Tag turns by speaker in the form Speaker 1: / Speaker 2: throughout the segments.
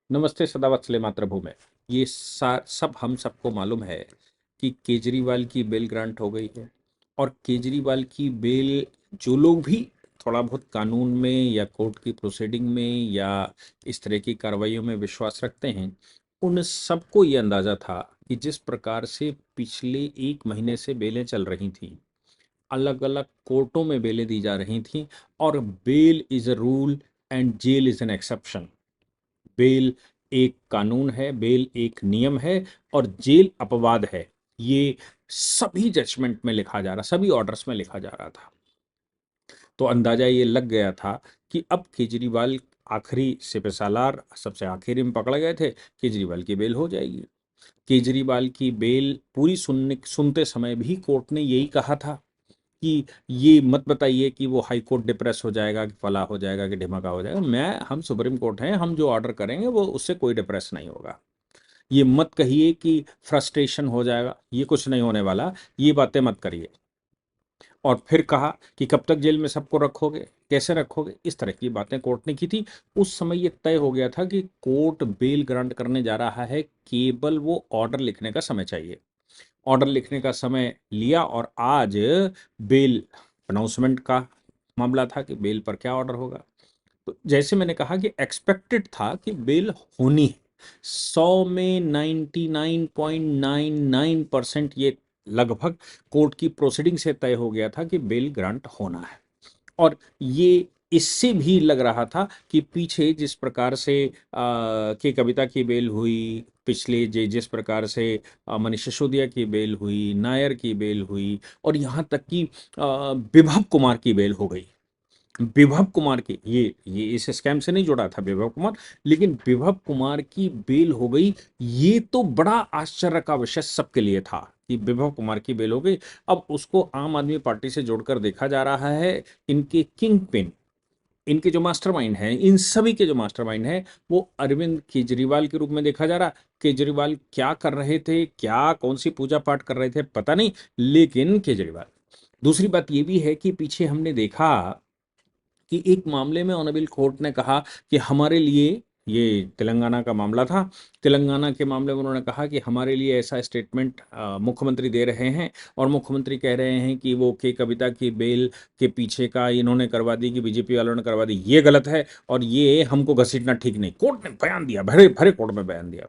Speaker 1: नमस्ते सदावत्सले मातृभूमि। ये सब हम सबको मालूम है कि केजरीवाल की बेल ग्रांट हो गई है। और केजरीवाल की बेल, जो लोग भी थोड़ा बहुत कानून में या कोर्ट की प्रोसीडिंग में या इस तरह की कार्रवाइयों में विश्वास रखते हैं, उन सबको ये अंदाजा था कि जिस प्रकार से पिछले 1 महीने से बेलें चल रही थीं, अलग अलग कोर्टों में बेलें दी जा रही थीं, और bail is a rule and jail is an exception. Bail एक कानून है, बेल एक नियम है, और जेल अपवाद है। ये सभी जजमेंट में लिखा जा रहा, सभी ऑर्डर्स में लिखा जा रहा था। तो अंदाजा ये लग गया था कि अब केजरीवाल आखिरी सिपह सालार सबसे आखिरी में पकड़े गए थे, केजरीवाल की बेल हो जाएगी। केजरीवाल की बेल पूरी सुनते समय भी कोर्ट ने यही कहा था कि ये मत बताइए कि वो हाई कोर्ट डिप्रेस हो जाएगा, कि फला हो जाएगा, कि ढिमका हो जाएगा। हम सुप्रीम कोर्ट हैं, हम जो ऑर्डर करेंगे वो उससे कोई डिप्रेस नहीं होगा। ये मत कहिए कि फ्रस्ट्रेशन हो जाएगा, ये कुछ नहीं होने वाला, ये बातें मत करिए। और फिर कहा कि कब तक जेल में सबको रखोगे, कैसे रखोगे, इस तरह की बातें कोर्ट ने की थी। उस समय ये तय हो गया था कि कोर्ट बेल ग्रांट करने जा रहा है, केवल वो ऑर्डर लिखने का समय चाहिए। ऑर्डर लिखने का समय लिया, और आज बेल अनाउंसमेंट का मामला था कि बेल पर क्या ऑर्डर होगा। तो जैसे मैंने कहा कि एक्सपेक्टेड था कि बेल होनी है। 100 में 99.99% ये लगभग कोर्ट की प्रोसीडिंग से तय हो गया था कि बेल ग्रांट होना है। और ये इससे भी लग रहा था कि पीछे जिस प्रकार से के कविता की बेल हुई, पिछले जिस प्रकार से मनीष सिसोदिया की बेल हुई, नायर की बेल हुई, और यहाँ तक कि विभव कुमार की बेल हो गई। विभव कुमार की, ये इस स्कैम से नहीं जुड़ा था विभव कुमार, लेकिन विभव कुमार की बेल हो गई। ये तो बड़ा आश्चर्य का विषय सबके लिए था कि विभव कुमार की बेल हो गई। अब उसको आम आदमी पार्टी से जोड़कर देखा जा रहा है। इनके किंग पिन, इनके जो मास्टरमाइंड हैं, इन सभी के जो मास्टरमाइंड हैं, वो अरविंद केजरीवाल के रूप में देखा जा रहा। केजरीवाल क्या कर रहे थे, क्या कौन सी पूजा पाठ कर रहे थे, पता नहीं, लेकिन केजरीवाल। दूसरी बात ये भी है कि पीछे हमने देखा कि एक मामले में ऑनरेबल कोर्ट ने कहा कि हमारे लिए, ये तेलंगाना का मामला था, तेलंगाना के मामले में उन्होंने कहा कि हमारे लिए ऐसा स्टेटमेंट मुख्यमंत्री दे रहे हैं, और मुख्यमंत्री कह रहे हैं कि वो के कविता की बेल के पीछे का इन्होंने करवा दी, कि बीजेपी वालों ने करवा दी, ये गलत है, और ये हमको घसीटना ठीक नहीं। कोर्ट ने बयान दिया, भरे भरे कोर्ट में बयान दिया।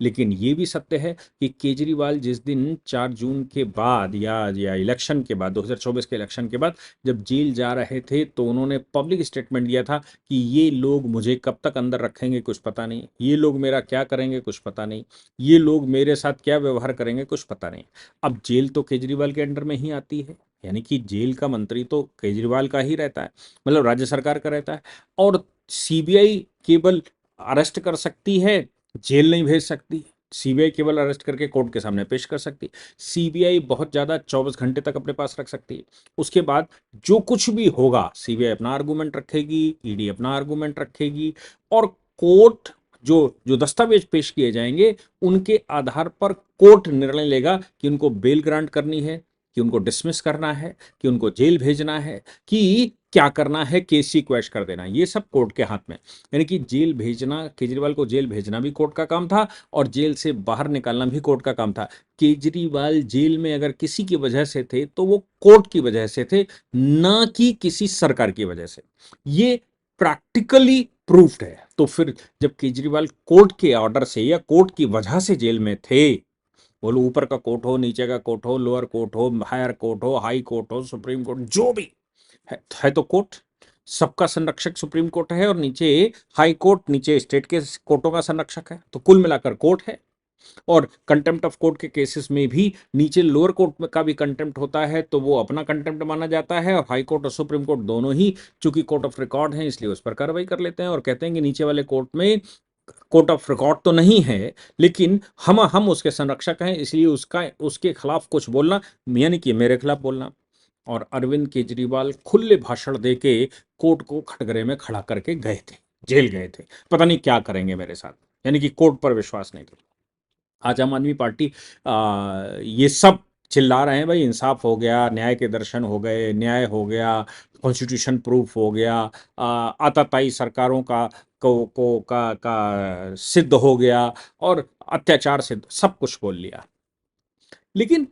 Speaker 1: लेकिन ये भी सत्य है कि केजरीवाल जिस दिन 4 जून के बाद या इलेक्शन के बाद, 2024 के इलेक्शन के बाद जब जेल जा रहे थे, तो उन्होंने पब्लिक स्टेटमेंट दिया था कि ये लोग मुझे कब तक अंदर रखेंगे कुछ पता नहीं, ये लोग मेरा क्या करेंगे कुछ पता नहीं, ये लोग मेरे साथ क्या व्यवहार करेंगे कुछ पता नहीं। अब जेल तो केजरीवाल के अंडर में ही आती है, यानी कि जेल का मंत्री तो केजरीवाल का ही रहता है, मतलब राज्य सरकार का रहता है। और सीबीआई केवल अरेस्ट कर सकती है, जेल नहीं भेज सकती। सीबीआई केवल अरेस्ट करके कोर्ट के सामने पेश कर सकती। सीबीआई बहुत ज़्यादा 24 घंटे तक अपने पास रख सकती है। उसके बाद जो कुछ भी होगा, सीबीआई अपना आर्गूमेंट रखेगी, ईडी अपना आर्गूमेंट रखेगी, और कोर्ट जो जो दस्तावेज पेश किए जाएंगे, उनके आधार पर कोर्ट निर्णय लेगा कि उनको बेल ग्रांट करनी है, कि उनको डिसमिस करना है, कि उनको जेल भेजना है, कि क्या करना है, केस ही क्वैश कर देना। ये सब कोर्ट के हाथ में। यानी कि जेल भेजना, केजरीवाल को जेल भेजना भी कोर्ट का काम था, और जेल से बाहर निकालना भी कोर्ट का काम था। केजरीवाल जेल में अगर किसी की वजह से थे, तो वो कोर्ट की वजह से थे, ना कि किसी सरकार की वजह से। ये प्रैक्टिकली प्रूफ्ड है। तो फिर जब केजरीवाल कोर्ट के ऑर्डर से या कोर्ट की वजह से जेल में थे, बोलो ऊपर का कोर्ट हो, नीचे का कोर्ट हो, लोअर कोर्ट हो, हायर कोर्ट हो, हाई कोर्ट हो, सुप्रीम कोर्ट, जो भी है तो कोर्ट, सबका संरक्षक सुप्रीम कोर्ट है, और नीचे हाई कोर्ट, नीचे स्टेट के कोर्टों का संरक्षक है, तो कुल मिलाकर कोर्ट है। और कंटेम्प्ट ऑफ कोर्ट के केसेस में भी नीचे लोअर कोर्ट में का भी कंटेम्प्ट होता है, तो वो अपना कंटेम्प्ट माना जाता है, और हाई कोर्ट और सुप्रीम कोर्ट दोनों ही चूंकि कोर्ट ऑफ रिकॉर्ड है, इसलिए उस पर कार्रवाई कर लेते हैं, और कहते हैं कि नीचे वाले कोर्ट में कोर्ट ऑफ रिकॉर्ड तो नहीं है, लेकिन हम उसके संरक्षक हैं, इसलिए उसका उसके खिलाफ कुछ बोलना, यानी कि मेरे खिलाफ बोलना। और अरविंद केजरीवाल खुले भाषण देके कोर्ट को कटघरे में खड़ा करके गए थे, जेल गए थे, पता नहीं क्या करेंगे मेरे साथ, यानी कि कोर्ट पर विश्वास नहीं था। आज आम आदमी पार्टी ये सब चिल्ला रहे हैं भाई इंसाफ हो गया, न्याय के दर्शन हो गए, न्याय हो गया, कॉन्स्टिट्यूशन प्रूफ हो गया, आताताई सरकारों का सिद्ध हो गया और अत्याचार सिद्ध, सब कुछ बोल लिया। लेकिन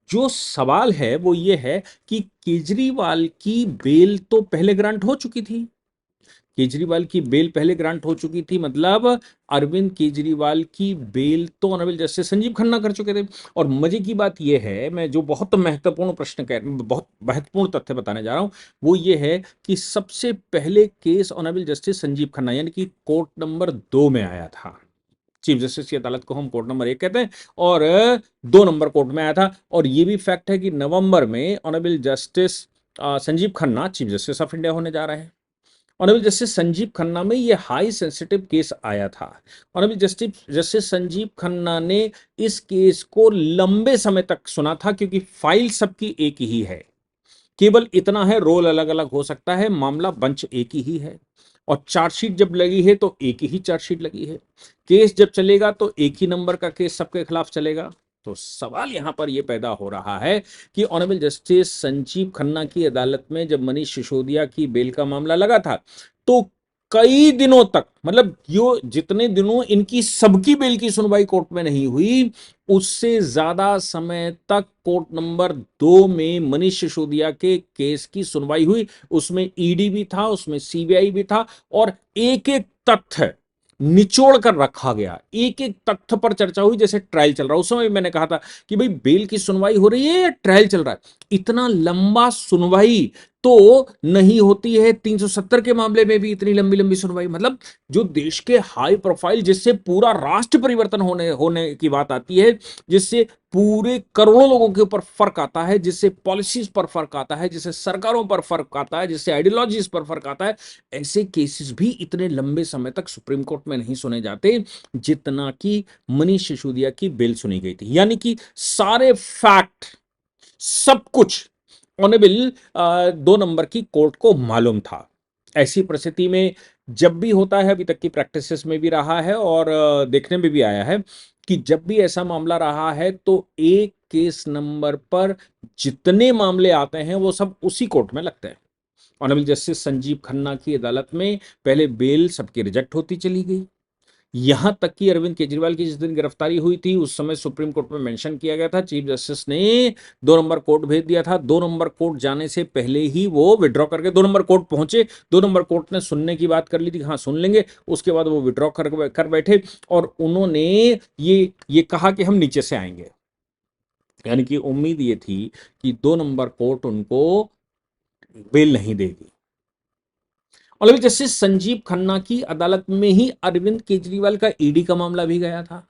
Speaker 1: जो सवाल है वो ये है कि केजरीवाल की बेल तो पहले ग्रांट हो चुकी थी। केजरीवाल की बेल पहले ग्रांट हो चुकी थी, मतलब अरविंद केजरीवाल की बेल तो ऑनरेबल जस्टिस संजीव खन्ना कर चुके थे। और मजे की बात यह है, मैं जो बहुत महत्वपूर्ण बहुत महत्वपूर्ण तथ्य बताने जा रहा हूं वो ये है कि सबसे पहले case honourable justice Sanjeev Khanna यानी कि कोर्ट नंबर 2 में आया था। चीफ जस्टिस की अदालत को हम कोर्ट नंबर 1 कहते हैं, और 2 नंबर कोर्ट में आया था। और ये भी फैक्ट है कि नवंबर में honourable justice Sanjeev Khanna chief justice of India होने जा रहे हैं। ऑनरेबल जस्टिस संजीव खन्ना में ये हाई सेंसिटिव केस आया था। Honourable justice justice Sanjeev Khanna ने इस केस को लंबे समय तक सुना था, क्योंकि फाइल सबकी एक ही है, केवल इतना है रोल अलग अलग हो सकता है, मामला बंच एक ही है। और चार्जशीट जब लगी है तो एक ही चार्जशीट लगी है। केस जब चलेगा तो एक ही नंबर का केस सबके खिलाफ चलेगा। तो सवाल यहां पर यह पैदा हो रहा है कि ऑनरेबल जस्टिस संजीव खन्ना की अदालत में जब मनीष सिसोदिया की बेल का मामला लगा था तो कई दिनों तक, मतलब यो जितने दिनों इनकी सबकी बेल की सुनवाई कोर्ट में नहीं हुई, उससे ज्यादा समय तक कोर्ट नंबर 2 में मनीष सिसोदिया के केस की सुनवाई हुई। उसमें ईडी भी था, उसमें सीबीआई भी था, और एक एक तथ्य निचोड़ कर रखा गया, एक एक तथ्य पर चर्चा हुई जैसे ट्रायल चल रहा है। उस समय मैंने कहा था कि भाई बेल की सुनवाई हो रही है या ट्रायल चल रहा है। इतना लंबा सुनवाई तो नहीं होती है, 370 के मामले में भी इतनी लंबी लंबी सुनवाई, मतलब जो देश के हाई प्रोफाइल, जिससे पूरा राष्ट्र परिवर्तन होने होने की बात आती है, जिससे पूरे करोड़ों लोगों के ऊपर फर्क आता है, जिससे पॉलिसीज पर फर्क आता है, जिससे सरकारों पर फर्क आता है, जिससे आइडियोलॉजीज पर फर्क आता है, ऐसे केसेस भी इतने लंबे समय तक सुप्रीम कोर्ट में नहीं सुने जाते जितना कि मनीष सिसोदिया की बेल सुनी गई थी। यानी कि सारे फैक्ट, सब कुछ ऑनेबल 2 नंबर की कोर्ट को मालूम था। ऐसी परिस्थिति में जब भी होता है, अभी तक की प्रैक्टिसेस में भी रहा है और देखने में भी आया है कि जब भी ऐसा मामला रहा है तो एक केस नंबर पर जितने मामले आते हैं वो सब उसी कोर्ट में लगते हैं। ऑनरेबल जस्टिस संजीव खन्ना की अदालत में पहले बेल सबकी रिजेक्ट होती चली गई, यहां तक कि अरविंद केजरीवाल की जिस दिन गिरफ्तारी हुई थी उस समय सुप्रीम कोर्ट में मेंशन किया गया था, चीफ जस्टिस ने 2 नंबर कोर्ट भेज दिया था। 2 नंबर कोर्ट जाने से पहले ही वो विड्रॉ करके 2 नंबर कोर्ट पहुंचे। 2 नंबर कोर्ट ने सुनने की बात कर ली थी, हाँ सुन लेंगे, उसके बाद वो विड्रॉ कर बैठे और उन्होंने ये कहा कि हम नीचे से आएंगे। यानी कि उम्मीद ये थी कि 2 नंबर कोर्ट उनको बेल नहीं देगी। और जस्टिस संजीव खन्ना की अदालत में ही अरविंद केजरीवाल का ईडी का मामला भी गया था।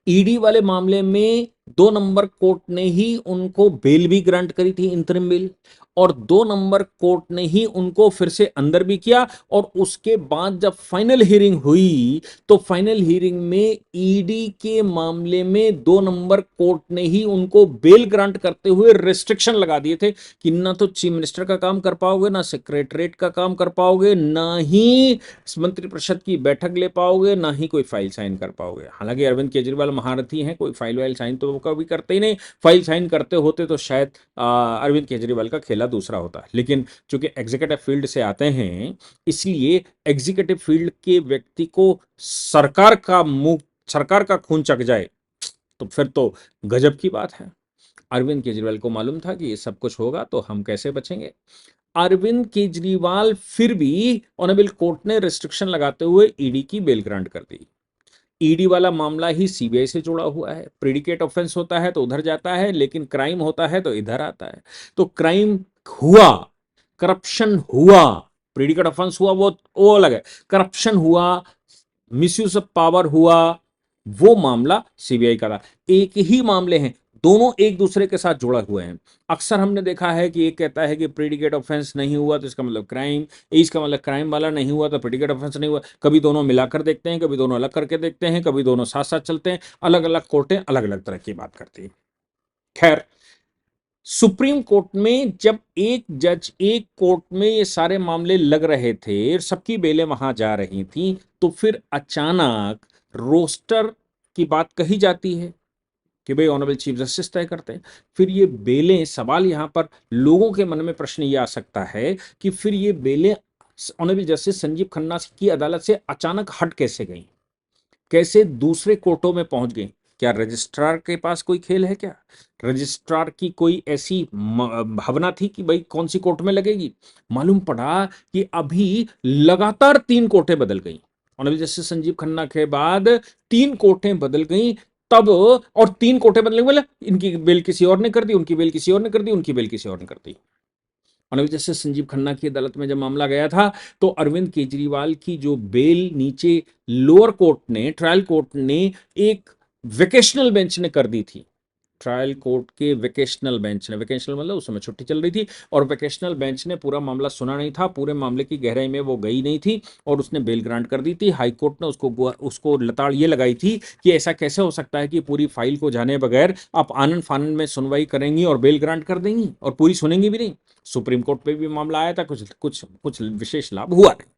Speaker 1: ईडी वाले मामले में 2 नंबर कोर्ट ने ही उनको बेल भी ग्रांट करी थी, इंतरिम बेल, और 2 नंबर कोर्ट ने ही उनको फिर से अंदर भी किया। और उसके बाद जब फाइनल हियरिंग हुई तो फाइनल हियरिंग में ईडी के मामले में 2 नंबर कोर्ट ने ही उनको बेल ग्रांट करते हुए रिस्ट्रिक्शन लगा दिए थे कि ना तो चीफ मिनिस्टर का काम कर पाओगे, ना सेक्रेटरीट का काम कर पाओगे, ना ही मंत्रिपरिषद की बैठक ले पाओगे, ना ही कोई फाइल साइन कर पाओगे। हालांकि अरविंद केजरीवाल महारथी हैं, कोई फाइल वाइल साइन तो वो कभी करते ही नहीं, फाइल साइन करते होते तो शायद अरविंद केजरीवाल का खेला दूसरा होता। लेकिन चूंकि एग्जीक्यूटिव फील्ड से आते हैं इसलिए एग्जीक्यूटिव फील्ड के व्यक्ति को सरकार का खून चख जाए तो फिर तो गजब की बात है। अरविंद केजरीवाल को मालूम था कि ये सब कुछ होगा तो हम कैसे बचेंगे। अरविंद केजरीवाल फिर भी ऑनरेबल कोर्ट ने रिस्ट्रिक्शन लगाते हुए ईडी की बेल ग्रांट कर दी। ईडी वाला मामला ही सीबीआई से जुड़ा हुआ है, प्रेडिकेट ऑफेंस होता है तो उधर जाता है, लेकिन क्राइम होता है तो इधर आता है। तो क्राइम हुआ, करप्शन हुआ, प्रेडिकेट ऑफेंस हुआ वो अलग है, करप्शन हुआ, मिसयूज ऑफ पावर हुआ, वो मामला सीबीआई का था। एक ही मामले हैं, दोनों एक दूसरे के साथ जुड़े हुए हैं। अक्सर हमने देखा है कि एक कहता है कि प्रेडिकेट ऑफेंस नहीं हुआ तो इसका मतलब क्राइम, इसका मतलब क्राइम वाला नहीं हुआ तो प्रेडिकेट ऑफेंस नहीं हुआ। कभी दोनों मिलाकर देखते हैं, कभी दोनों अलग करके देखते हैं, कभी दोनों साथ साथ चलते हैं। अलग अलग कोर्टें अलग अलग तरह की बात करती हैं। खैर, सुप्रीम कोर्ट में जब एक जज एक कोर्ट में ये सारे मामले लग रहे थे, सबकी बेलें वहां जा रही थी, तो फिर अचानक रोस्टर की बात कही जाती है। कि भाई ऑनरेबल चीफ जस्टिस तय करते हैं। फिर ये बेलें, सवाल यहाँ पर लोगों के मन में प्रश्न ये आ सकता है कि फिर ये बेलें ऑनरेबल जस्टिस संजीव खन्ना की अदालत से अचानक हट कैसे गई, कैसे दूसरे कोर्टों में पहुंच गई? क्या रजिस्ट्रार के पास कोई खेल है क्या? रजिस्ट्रार की कोई ऐसी भावना थी कि भाई कौन सी कोर्ट में लगेगी? मालूम पड़ा कि अभी लगातार 3 कोर्टें बदल गई। ऑनरेबल जस्टिस संजीव खन्ना के बाद 3 कोर्टें बदल गई तब, और 3 कोर्टें बदलने के मतलब इनकी बेल किसी और ने कर दी, उनकी बेल किसी और ने कर दी, उनकी बेल किसी और ने कर दी। ऑनरेबल जस्टिस संजीव खन्ना की अदालत में जब मामला गया था तो अरविंद केजरीवाल की जो बेल नीचे लोअर कोर्ट ने, ट्रायल कोर्ट ने, एक वेकेशनल बेंच ने कर दी थी। ट्रायल कोर्ट के वेकेशनल बेंच ने, वेकेशनल मतलब उस समय छुट्टी चल रही थी, और वेकेशनल बेंच ने पूरा मामला सुना नहीं था, पूरे मामले की गहराई में वो गई नहीं थी और उसने बेल ग्रांट कर दी थी। हाई कोर्ट ने उसको लताड़ ये लगाई थी कि ऐसा कैसे हो सकता है कि पूरी फाइल को जाने बगैर आप आनंद फानंद में सुनवाई करेंगी और बेल ग्रांट कर देंगी और पूरी सुनेंगी भी नहीं। सुप्रीम कोर्ट पे भी मामला आया था, कुछ कुछ कुछ विशेष लाभ हुआ नहीं।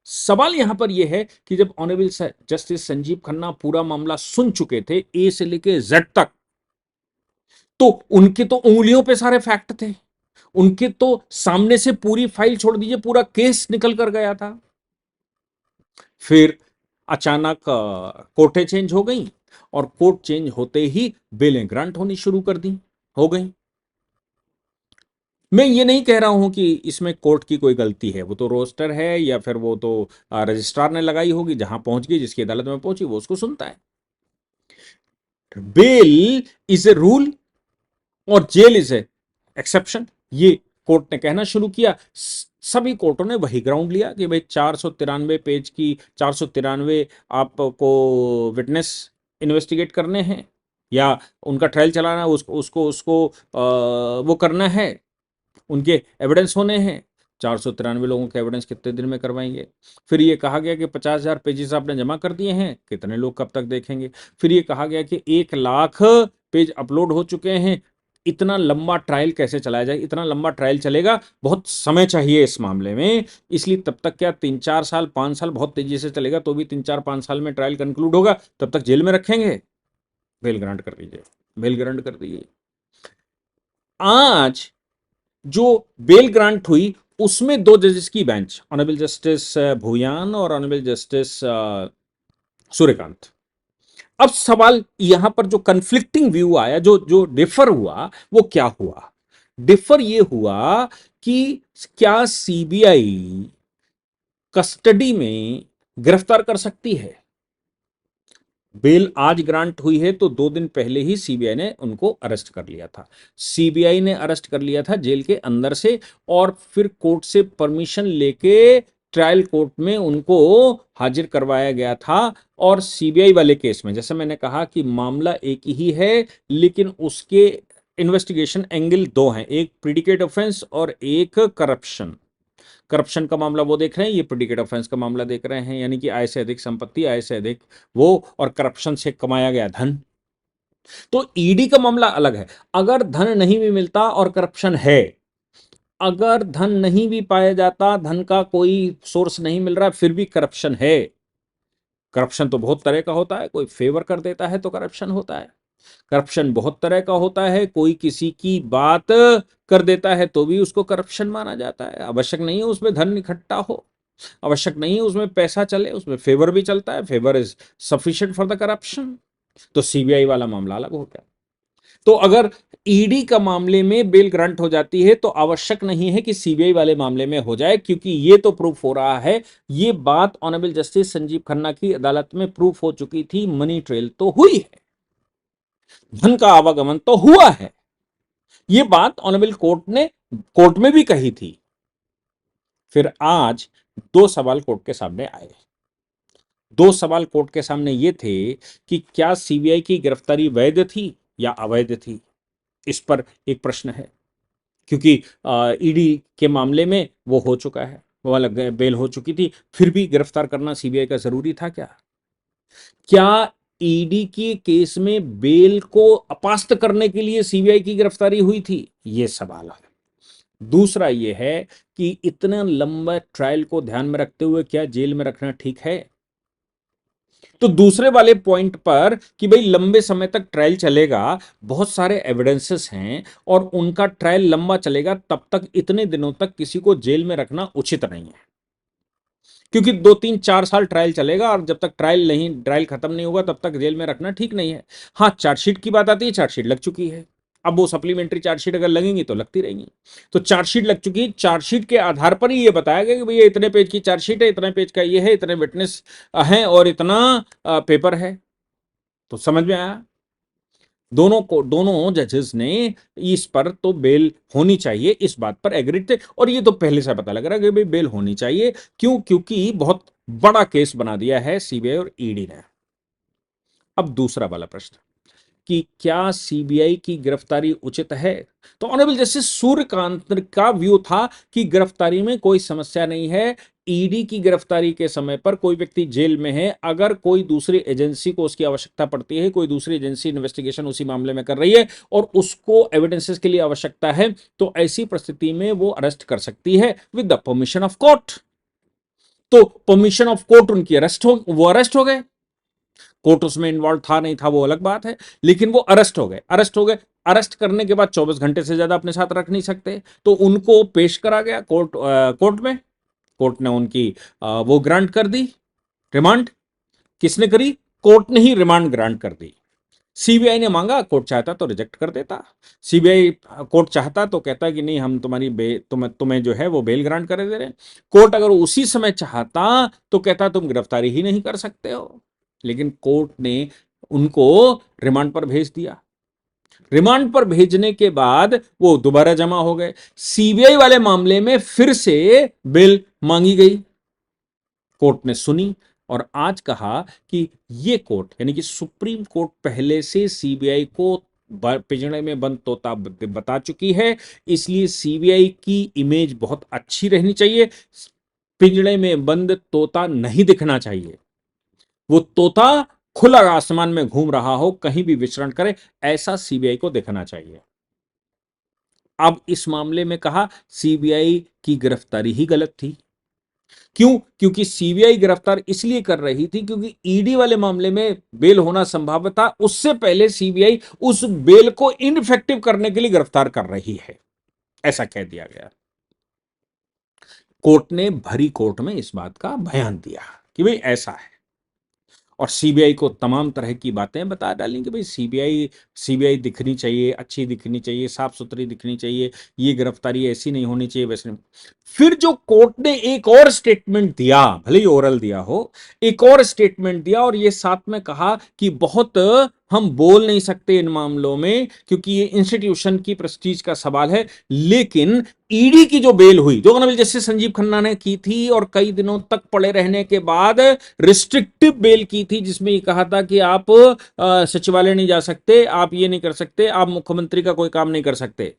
Speaker 1: सवाल यहां पर यह है कि जब ऑनरेबल जस्टिस संजीव खन्ना पूरा मामला सुन चुके थे ए से लेके जेड तक, तो उनके तो उंगलियों पे सारे फैक्ट थे, उनके तो सामने से पूरी फाइल, छोड़ दीजिए पूरा केस निकल कर गया था। फिर अचानक कोर्टें चेंज हो गई और कोर्ट चेंज होते ही बेलें ग्रांट होनी शुरू कर दी, हो गई। मैं ये नहीं कह रहा हूं कि इसमें कोर्ट की कोई गलती है, वो तो रोस्टर है या फिर वो तो रजिस्ट्रार ने लगाई होगी, जहां पहुंच गई, जिसकी अदालत में पहुंची वो उसको सुनता है। बेल इज ए रूल और जेल इज ए एक्सेप्शन, ये कोर्ट ने कहना शुरू किया। सभी कोर्टों ने वही ग्राउंड लिया कि भाई 493 पेज की, 493 आपको विटनेस इन्वेस्टिगेट करने हैं या उनका ट्रायल चलाना है, उसको उसको उसको वो करना है, उनके एविडेंस होने हैं। 493 लोगों के एविडेंस कितने दिन में करवाएंगे? फिर ये कहा गया कि 50,000 पेजेस आपने जमा कर दिए हैं, कितने लोग कब तक देखेंगे? फिर ये कहा गया कि 1 लाख पेज अपलोड हो चुके हैं, इतना लंबा ट्रायल कैसे चलाया जाए? इतना लंबा ट्रायल चलेगा, बहुत समय चाहिए इस मामले में, इसलिए तब तक क्या 3-4 साल 5 साल बहुत तेजी से चलेगा तो भी 3-4-5 साल में ट्रायल कंक्लूड होगा, तब तक जेल में रखेंगे। बेल ग्रांट कर दीजिए, बेल ग्रांट कर दीजिए। आज जो बेल ग्रांट हुई उसमें 2 जजेस की बेंच, ऑनरेबल जस्टिस भूयान और ऑनरेबल जस्टिस सूर्यकांत। अब सवाल यहां पर जो कंफ्लिक्टिंग व्यू आया, जो जो डिफर हुआ, वो क्या हुआ? डिफर ये हुआ कि क्या सीबीआई कस्टडी में गिरफ्तार कर सकती है? बेल आज ग्रांट हुई है तो 2 दिन पहले ही सीबीआई ने उनको अरेस्ट कर लिया था। सीबीआई ने अरेस्ट कर लिया था जेल के अंदर से, और फिर कोर्ट से परमिशन लेके ट्रायल कोर्ट में उनको हाजिर करवाया गया था। और सीबीआई वाले केस में जैसे मैंने कहा कि मामला एक ही है, लेकिन उसके इन्वेस्टिगेशन एंगल 2 हैं, एक प्रिडिकेट ऑफेंस और एक करप्शन। करप्शन का मामला वो देख रहे हैं, ये प्रेडिकेट ऑफेंस का मामला देख रहे हैं, यानी कि आय से अधिक संपत्ति, आय से अधिक वो, और करप्शन से कमाया गया धन। तो ईडी का मामला अलग है। अगर धन नहीं भी मिलता और करप्शन है, अगर धन नहीं भी पाया जाता, धन का कोई सोर्स नहीं मिल रहा, फिर भी करप्शन है। करप्शन तो बहुत तरह का होता है, कोई फेवर कर देता है तो करप्शन होता है। करप्शन बहुत तरह का होता है, कोई किसी की बात कर देता है तो भी उसको करप्शन माना जाता है। आवश्यक नहीं है उसमें धन इकट्ठा हो, आवश्यक नहीं है उसमें पैसा चले, उसमें फेवर भी चलता है, favour is sufficient for the corruption. तो सीबीआई वाला मामला अलग हो गया। तो अगर ईडी का मामले में बेल ग्रांट हो जाती है तो आवश्यक नहीं है कि सीबीआई वाले मामले में हो जाए, क्योंकि ये तो प्रूफ हो रहा है, ये बात ऑनरेबल जस्टिस संजीव खन्ना की अदालत में प्रूफ हो चुकी थी, मनी ट्रेल तो हुई है, धन का आवागमन तो हुआ है। ये बात ऑनरेबल कोर्ट ने कोर्ट में भी कही थी। फिर आज 2 सवाल कोर्ट के सामने आए। 2 सवाल कोर्ट के सामने ये थे कि क्या सीबीआई की गिरफ्तारी वैध थी या अवैध थी? इस पर एक प्रश्न है, क्योंकि ईडी के मामले में वो हो चुका है, वो वाला बेल हो चुकी थी, फिर भी गिरफ्तार करना सीबीआई का जरूरी था क्या? क्या ईडी के केस में बेल को अपास्त करने के लिए सीबीआई की गिरफ्तारी हुई थी? ये सवाल है। दूसरा ये है कि इतना लंबा ट्रायल को ध्यान में रखते हुए क्या जेल में रखना ठीक है? तो दूसरे वाले पॉइंट पर कि भाई लंबे समय तक ट्रायल चलेगा, बहुत सारे एविडेंसेस हैं और उनका ट्रायल लंबा चलेगा, तब तक इतने दिनों तक किसी को जेल में रखना उचित नहीं है, क्योंकि 2 3 4 साल ट्रायल चलेगा और जब तक ट्रायल खत्म नहीं होगा तब तक जेल में रखना ठीक नहीं है। हाँ, चार्जशीट की बात आती है, चार्जशीट लग चुकी है, अब वो सप्लीमेंट्री चार्जशीट अगर लगेंगी तो लगती रहेंगी। तो चार्जशीट लग चुकी है, चार्जशीट के आधार पर ही ये बताया गया कि भैया इतने पेज की चार्जशीट है, इतने पेज का ये है, इतने विटनेस हैं और इतना पेपर है। तो समझ में आया, दोनों जजेस ने इस पर तो बेल होनी चाहिए, इस बात पर एग्रीड थे, और ये तो पहले से पता लग रहा है कि भाई बेल होनी चाहिए। क्यों? क्योंकि बहुत बड़ा केस बना दिया है सीबीआई और ईडी ने। अब दूसरा वाला प्रश्न कि क्या सीबीआई की गिरफ्तारी उचित है? तो ऑनरेबल जस्टिस सूर्यकांत का व्यू था कि गिरफ्तारी में कोई समस्या नहीं है। ईडी की गिरफ्तारी के समय पर कोई व्यक्ति जेल में है, अगर कोई दूसरी एजेंसी को उसकी आवश्यकता पड़ती है, कोई दूसरी एजेंसी इन्वेस्टिगेशन उसी मामले में कर रही है और उसको एविडेंसेस के लिए आवश्यकता है, तो ऐसी परिस्थिति में वो अरेस्ट कर सकती है with the permission of court. तो परमिशन ऑफ कोर्ट उनकी वो अरेस्ट हो गए। कोर्ट उसमें इन्वॉल्व था नहीं था वो अलग बात है, लेकिन वो अरेस्ट हो गए। अरेस्ट करने के बाद 24 घंटे से ज्यादा अपने साथ रख नहीं सकते, तो उनको पेश करा गया कोर्ट में। कोर्ट ने उनकी वो ग्रांट कर दी, रिमांड। किसने करी? कोर्ट ने ही रिमांड ग्रांट कर दी। सीबीआई ने मांगा, कोर्ट चाहता तो रिजेक्ट कर देता। सीबीआई कोर्ट चाहता तो कहता कि नहीं, हम तुम्हें जो है वो बेल ग्रांट कर दे रहे हैं। कोर्ट अगर उसी समय चाहता तो कहता तुम गिरफ्तारी ही नहीं कर सकते हो, लेकिन कोर्ट ने उनको रिमांड पर भेज दिया। रिमांड पर भेजने के बाद वो दोबारा जमा हो गए। सीबीआई वाले मामले में फिर से बेल मांगी गई, कोर्ट ने सुनी और आज कहा कि ये कोर्ट यानी कि सुप्रीम कोर्ट पहले से सीबीआई को पिंजड़े में बंद तोता बता चुकी है, इसलिए सीबीआई की इमेज बहुत अच्छी रहनी चाहिए। पिंजड़े में बंद तोता नहीं दिखना चाहिए, वो तोता खुला आसमान में घूम रहा हो, कहीं भी विचरण करे, ऐसा सीबीआई को देखना चाहिए। अब इस मामले में कहा सीबीआई की गिरफ्तारी ही गलत थी। क्यों? क्योंकि सीबीआई गिरफ्तार इसलिए कर रही थी क्योंकि ईडी वाले मामले में बेल होना संभाव्य था, उससे पहले सीबीआई उस बेल को इनफेक्टिव करने के लिए गिरफ्तार कर रही है, ऐसा कह दिया गया। कोर्ट ने भरी कोर्ट में इस बात का बयान दिया कि भाई ऐसा है, और सीबीआई को तमाम तरह की बातें बता डाली कि भाई सीबीआई सीबीआई दिखनी चाहिए, अच्छी दिखनी चाहिए, साफ सुथरी दिखनी चाहिए, ये गिरफ्तारी ऐसी नहीं होनी चाहिए, वैसे नहीं। फिर जो कोर्ट ने एक और स्टेटमेंट दिया, भले ही ओरल दिया हो, एक और स्टेटमेंट दिया और ये साथ में कहा कि बहुत हम बोल नहीं सकते इन मामलों में क्योंकि ये इंस्टीट्यूशन की प्रेस्टीज का सवाल है, लेकिन ईडी की जो बेल हुई, जो ऑनरेबल जस्टिस संजीव खन्ना ने की थी और कई दिनों तक पड़े रहने के बाद रिस्ट्रिक्टिव बेल की थी, जिसमें ये कहा था कि आप सचिवालय नहीं जा सकते, आप ये नहीं कर सकते, आप मुख्यमंत्री का कोई काम नहीं कर सकते।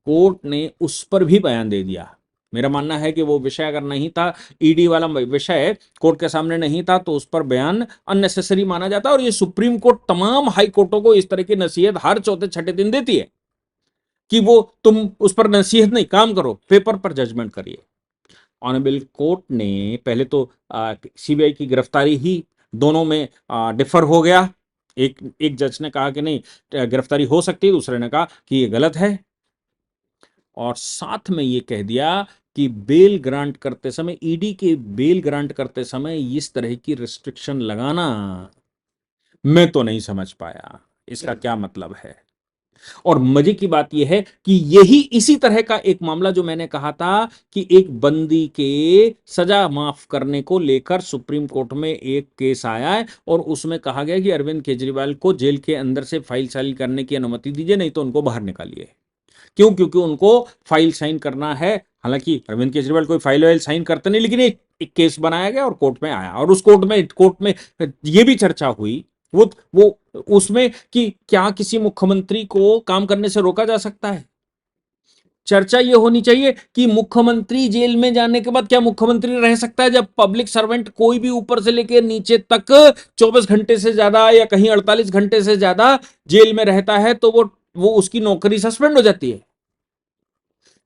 Speaker 1: कोर्ट ने उस पर भी बयान दे दिया। मेरा मानना है कि वो विषय अगर नहीं था, ईडी वाला विषय कोर्ट के सामने नहीं था, तो उस पर बयान अननेसेसरी माना जाता, और ये सुप्रीम कोर्ट तमाम हाई कोर्टों को इस तरह की नसीहत हर चौथे छठे दिन देती है कि वो तुम उस पर नसीहत नहीं, काम करो, पेपर पर जजमेंट करिए। ऑनरेबल कोर्ट ने पहले तो सीबीआई की गिरफ्तारी ही दोनों में डिफर हो गया। एक एक जज ने कहा कि नहीं, गिरफ्तारी हो सकती है, दूसरे ने कहा कि ये गलत है, और साथ में ये कह दिया कि बेल ग्रांट करते समय, ईडी के बेल ग्रांट करते समय इस तरह की रिस्ट्रिक्शन लगाना मैं तो नहीं समझ पाया इसका क्या मतलब है। और मजे की बात यह है कि यही इसी तरह का एक मामला जो मैंने कहा था कि एक बंदी के सजा माफ करने को लेकर सुप्रीम कोर्ट में एक केस आया है और उसमें कहा गया कि अरविंद केजरीवाल को जेल के अंदर से फाइल साइल करने की अनुमति दीजिए, नहीं तो उनको बाहर निकालिए। क्यों? क्योंकि उनको फाइल साइन करना है। हालांकि अरविंद केजरीवाल कोई फाइल वाइल साइन करते नहीं, लेकिन एक केस बनाया गया और कोर्ट में आया, और उस कोर्ट में ये भी चर्चा हुई वो उसमें कि क्या किसी मुख्यमंत्री को काम करने से रोका जा सकता है। चर्चा ये होनी चाहिए कि मुख्यमंत्री जेल में जाने के बाद क्या मुख्यमंत्री रह सकता है? जब पब्लिक सर्वेंट कोई भी ऊपर से लेकर नीचे तक 24 घंटे से ज्यादा या कहीं 48 घंटे से ज्यादा जेल में रहता है तो वो उसकी नौकरी सस्पेंड हो जाती है।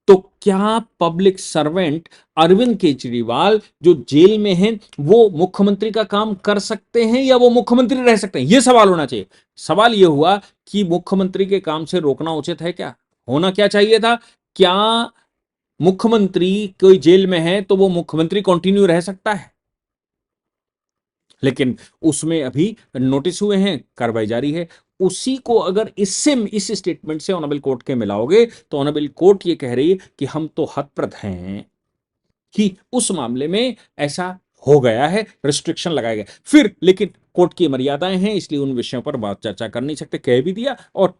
Speaker 1: तो क्या पब्लिक सर्वेंट अरविंद केजरीवाल जो जेल में हैं वो मुख्यमंत्री का काम कर सकते हैं या वो मुख्यमंत्री रह सकते हैं? यह सवाल होना चाहिए। सवाल यह हुआ कि मुख्यमंत्री के काम से रोकना उचित है क्या? होना क्या चाहिए था? क्या मुख्यमंत्री कोई जेल में है तो वो मुख्यमंत्री कंटिन्यू रह सकता है? लेकिन उसमें अभी नोटिस हुए हैं, कार्रवाई जारी है। उसी को अगर इससे इस स्टेटमेंट से ऑनरेबल कोर्ट के मिलाओगे तो ऑनरेबल कोर्ट ये कह रही है कि हम तो हतप्रथ हैं कि उस मामले में ऐसा हो गया है, रिस्ट्रिक्शन लगाया गया। फिर लेकिन कोर्ट की मर्यादाएं हैं, इसलिए उन विषयों पर बात चर्चा कर नहीं सकते, कह भी दिया और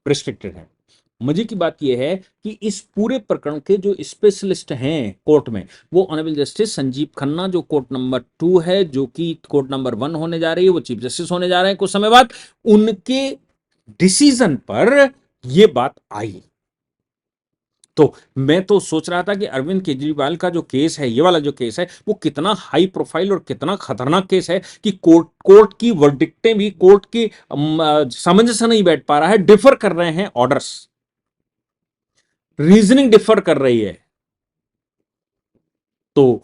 Speaker 1: रिस्ट्रिक्टेड है। मजे की बात यह है कि इस पूरे प्रकरण के जो स्पेशलिस्ट हैं कोर्ट में, वो ऑनरेबल जस्टिस संजीव खन्ना, जो कोर्ट नंबर 2 है, जो कि कोर्ट नंबर 1 होने जा रही है, वो चीफ जस्टिस होने जा रहे हैं कुछ समय बाद, उनके डिसीजन पर यह बात आई। तो मैं तो सोच रहा था कि अरविंद केजरीवाल का जो केस है, ये वाला जो केस है, वो कितना हाई प्रोफाइल और कितना खतरनाक केस है कि कोर्ट की वर्डिक्टें भी कोर्ट की सामंजस्य नहीं बैठ पा रहा है, डिफर कर रहे हैं ऑर्डर्स, रीजनिंग डिफर कर रही है। तो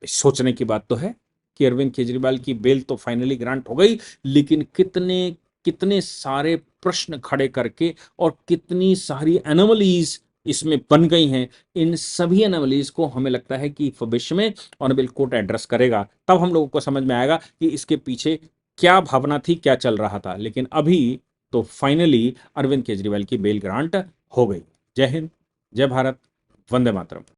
Speaker 1: सोचने की बात तो है कि अरविंद केजरीवाल की बेल तो फाइनली ग्रांट हो गई, लेकिन कितने कितने सारे प्रश्न खड़े करके और कितनी सारी एनोमलीज इसमें बन गई हैं। इन सभी एनोमलीज को हमें लगता है कि भविष्य में ऑनरेबल कोर्ट एड्रेस करेगा, तब हम लोगों को समझ में आएगा कि इसके पीछे क्या भावना थी, क्या चल रहा था। लेकिन अभी तो फाइनली अरविंद केजरीवाल की बेल ग्रांट हो गई। जय हिंद, जय भारत, वंदे मातरम।